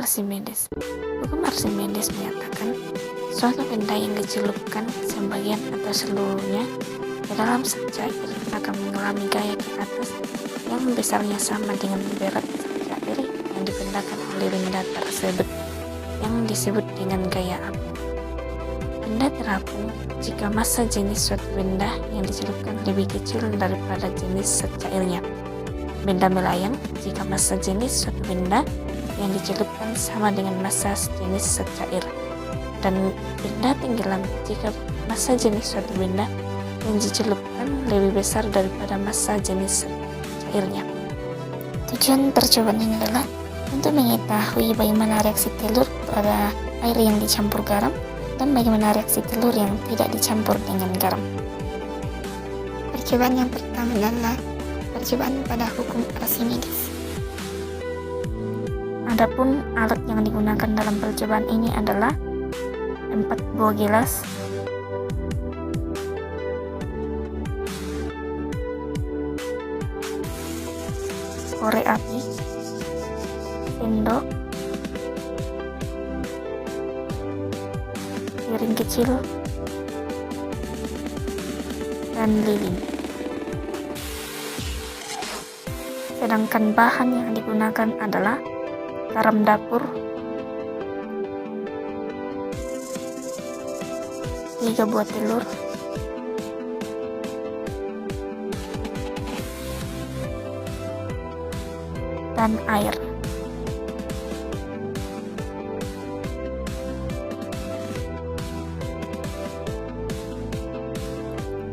Archimedes. Hukum Archimedes menyatakan suatu benda yang dicelupkan sebagian atau seluruhnya ke dalam sak cair akan mengalami gaya ke atas yang besarnya sama dengan berat sak cair yang dipindahkan oleh benda tersebut, yang disebut dengan gaya api. Benda terapung jika massa jenis suatu benda yang dicelupkan lebih kecil daripada jenis sak cairnya. Benda melayang jika massa jenis suatu benda yang dicelupkan sama dengan massa jenis sak cair. Dan benda tenggelam jika massa jenis suatu benda yang dicelupkan lebih besar daripada massa jenis cairnya. Tujuan percobaan ini adalah untuk mengetahui bagaimana reaksi telur pada air yang dicampur garam dan bagaimana reaksi telur yang tidak dicampur dengan garam. Percobaan yang pertama adalah percobaan pada hukum Archimedes. Adapun alat yang digunakan dalam percobaan ini adalah 4 buah gelas, korek api, sendok, piring kecil, dan lilin. Sedangkan bahan yang digunakan adalah garam dapur, 3 buah telur, dan air.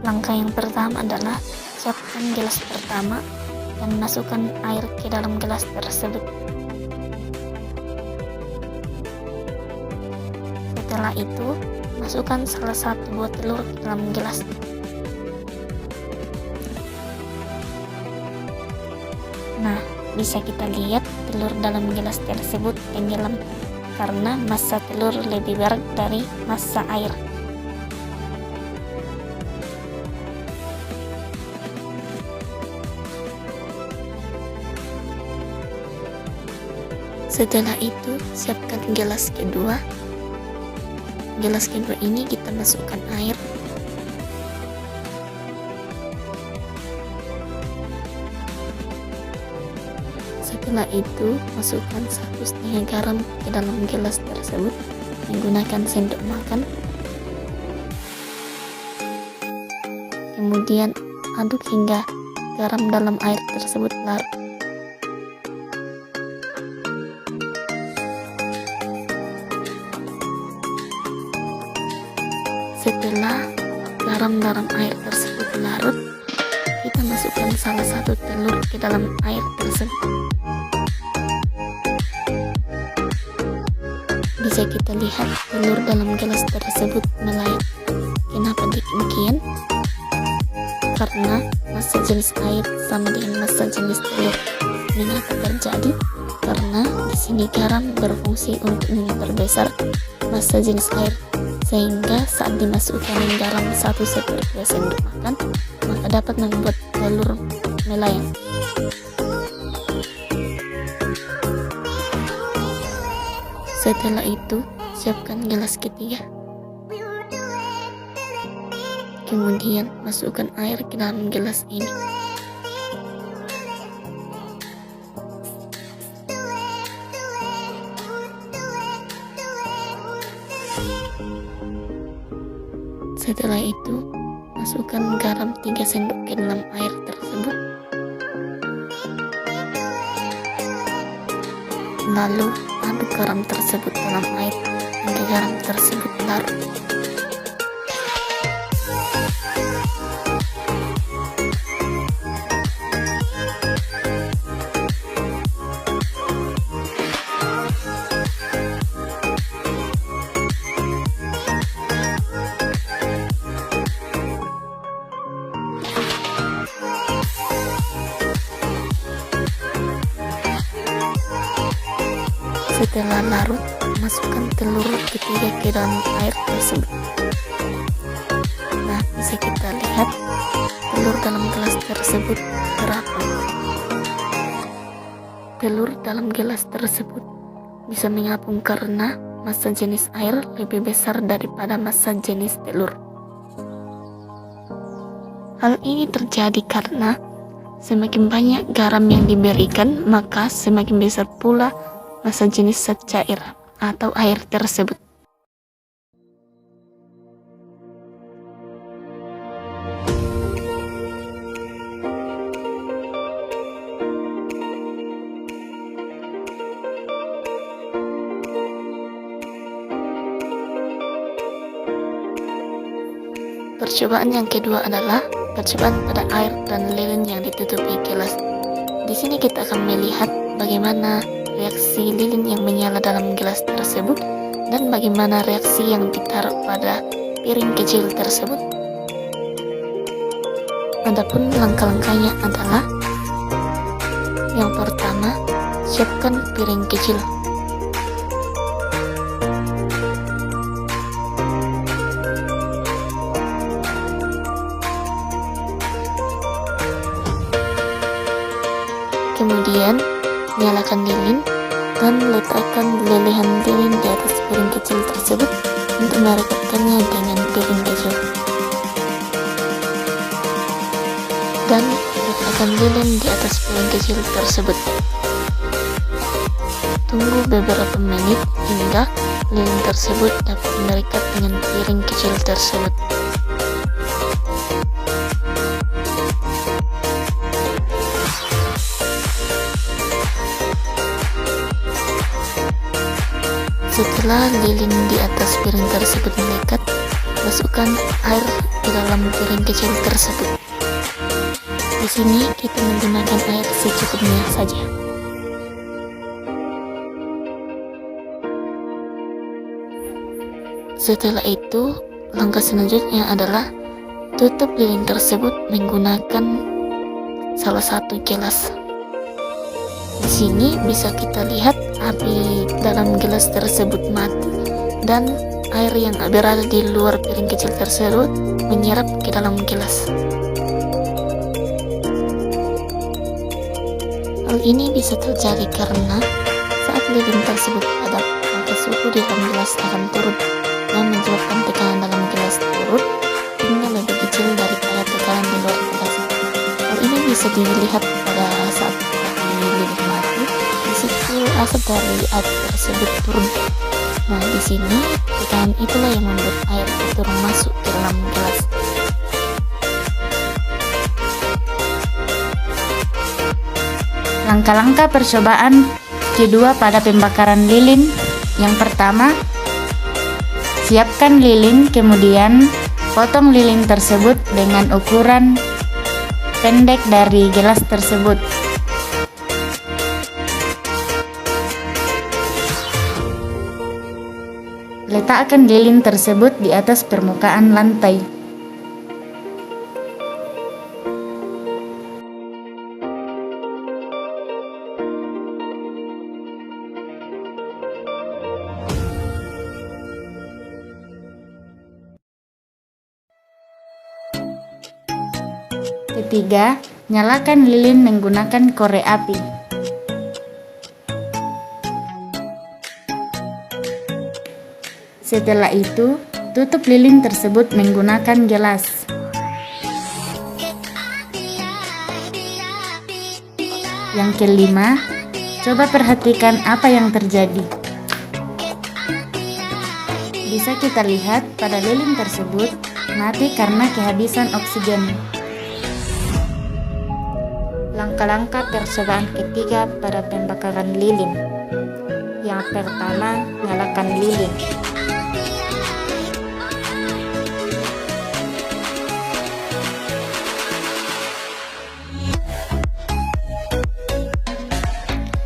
Langkah yang pertama adalah siapkan gelas pertama dan masukkan air ke dalam gelas tersebut. Setelah itu, masukkan salah satu buah telur ke dalam gelas. Nah, bisa kita lihat telur dalam gelas tersebut tenggelam karena massa telur lebih berat dari massa air. Setelah itu, siapkan gelas kedua. Gelas kedua ini kita masukkan air. Setelah itu, masukkan 1/2 garam ke dalam gelas tersebut menggunakan sendok makan. Kemudian aduk hingga garam dalam air tersebut larut. Setelah garam dalam air tersebut larut, kita masukkan salah satu telur ke dalam air tersebut. Bisa kita lihat telur dalam gelas tersebut melayang. Kenapa demikian? Karena massa jenis air sama dengan massa jenis telur. Mengapa terjadi? Karena di sini garam berfungsi untuk memperbesar massa jenis air, sehingga saat dimasukkan garam 1/3 sendok makan, maka dapat membuat telur melayang. Setelah itu, siapkan gelas ketiga. Kemudian masukkan air ke dalam gelas ini. Setelah itu, masukkan garam 3 sendok ke dalam air tersebut. Lalu aduk garam tersebut dalam air hingga garam tersebut larut. Setelah larut, masukkan telur ketiga ke dalam air tersebut. Nah, bisa kita lihat telur dalam gelas tersebut berapa. Telur dalam gelas tersebut bisa mengapung karena massa jenis air lebih besar daripada massa jenis telur. Hal ini terjadi karena semakin banyak garam yang diberikan, maka semakin besar pula massa jenis zat cair atau air tersebut. Percobaan yang kedua adalah percobaan pada air dan lilin yang ditutupi gelas. Di sini kita akan melihat bagaimana reaksi lilin yang menyala dalam gelas tersebut dan bagaimana reaksi yang ditaruh pada piring kecil tersebut. Adapun langkah-langkahnya adalah: yang pertama, siapkan piring kecil. Kemudian, nyalakan lilin dan letakkan lelehan lilin di atas piring kecil tersebut untuk merekatkannya dengan piring kecil. Dan letakkan lilin di atas piring kecil tersebut. Tunggu beberapa menit hingga lilin tersebut dapat merekat dengan piring kecil tersebut. Setelah lilin di atas piring tersebut melekat, masukkan air ke dalam piring kecil tersebut. Di sini kita menggunakan air secukupnya saja. Setelah itu, langkah selanjutnya adalah tutup lilin tersebut menggunakan salah satu gelas. Di sini bisa kita lihat api dalam gelas tersebut mati dan air yang berada di luar piring kecil tersebut menyerap ke dalam gelas. Hal ini bisa terjadi karena saat lilin tersebut padam, maka suhu di dalam gelas akan turun dan menyebabkan tekanan dalam gelas turun hingga lebih kecil daripada tekanan di luar gelas. Hal ini bisa dilihat pada saat lilin mati, di situ asap dari api tersebut turun. Nah, di sini tekanan itulah yang membuat air itu masuk ke dalam gelas. Langkah-langkah percobaan kedua pada pembakaran lilin. Yang pertama, siapkan lilin, kemudian potong lilin tersebut dengan ukuran pendek dari gelas tersebut. Letakkan lilin tersebut di atas permukaan lantai. Ketiga, nyalakan lilin menggunakan korek api. Setelah itu, tutup lilin tersebut menggunakan gelas. Yang kelima, coba perhatikan apa yang terjadi. Bisa kita lihat pada lilin tersebut mati karena kehabisan oksigen. Langkah-langkah percobaan ketiga pada pembakaran lilin. Yang pertama, nyalakan lilin.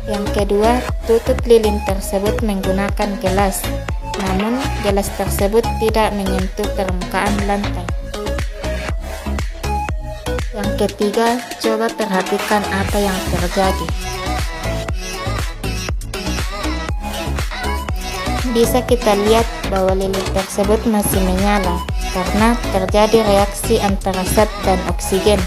Yang kedua, tutup lilin tersebut menggunakan gelas, namun gelas tersebut tidak menyentuh permukaan lantai. Yang ketiga, coba perhatikan apa yang terjadi. Bisa kita lihat bahwa lilin tersebut masih menyala karena terjadi reaksi antara zat dan oksigen.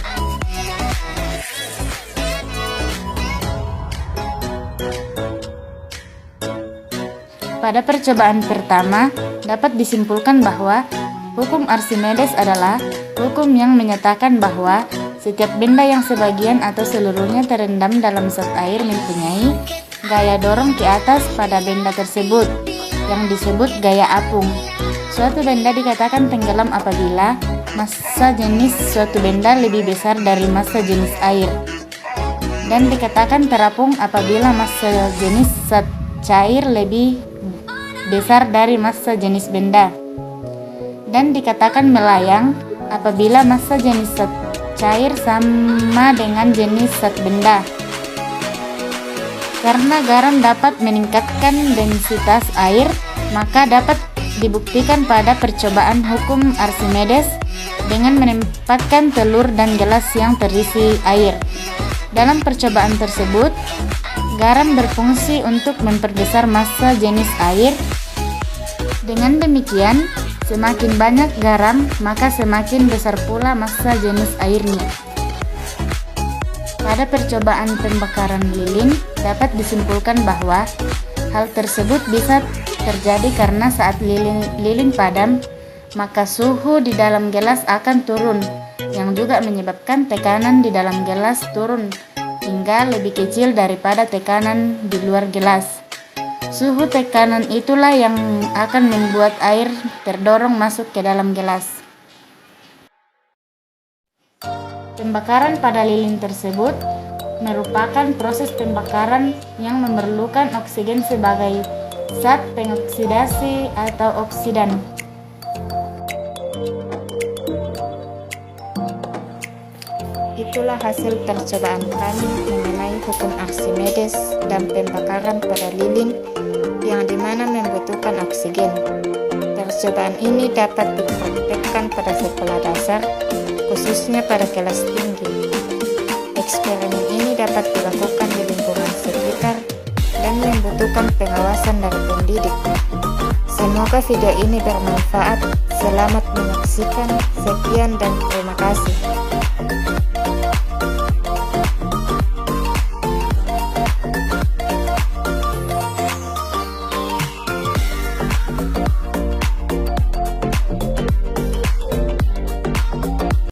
Pada percobaan pertama, dapat disimpulkan bahwa hukum Archimedes adalah hukum yang menyatakan bahwa setiap benda yang sebagian atau seluruhnya terendam dalam zat air mempunyai gaya dorong ke atas pada benda tersebut, yang disebut gaya apung. Suatu benda dikatakan tenggelam apabila massa jenis suatu benda lebih besar dari massa jenis air, dan dikatakan terapung apabila massa jenis zat cair lebih besar dari massa jenis benda, dan dikatakan melayang apabila massa jenis zat cair sama dengan jenis zat benda. Karena garam dapat meningkatkan densitas air, maka dapat dibuktikan pada percobaan hukum Archimedes dengan menempatkan telur dan gelas yang terisi air. Dalam percobaan tersebut, garam berfungsi untuk memperbesar massa jenis air. Dengan demikian, semakin banyak garam, maka semakin besar pula massa jenis airnya. Pada percobaan pembakaran lilin, dapat disimpulkan bahwa hal tersebut bisa terjadi karena saat lilin padam, maka suhu di dalam gelas akan turun, yang juga menyebabkan tekanan di dalam gelas turun hingga lebih kecil daripada tekanan di luar gelas. Suhu tekanan itulah yang akan membuat air terdorong masuk ke dalam gelas. Pembakaran pada lilin tersebut merupakan proses pembakaran yang memerlukan oksigen sebagai zat pengoksidasi atau oksidan. Itulah hasil percobaan kami mengenai hukum Archimedes dan pembakaran pada lilin yang dimana membutuhkan oksigen. Percobaan ini dapat dipraktekkan pada sekolah dasar, khususnya pada kelas tinggi. Eksperimen ini dapat dilakukan di lingkungan sekitar dan membutuhkan pengawasan dari pendidik. Semoga video ini bermanfaat. Selamat menyaksikan. Sekian dan terima kasih.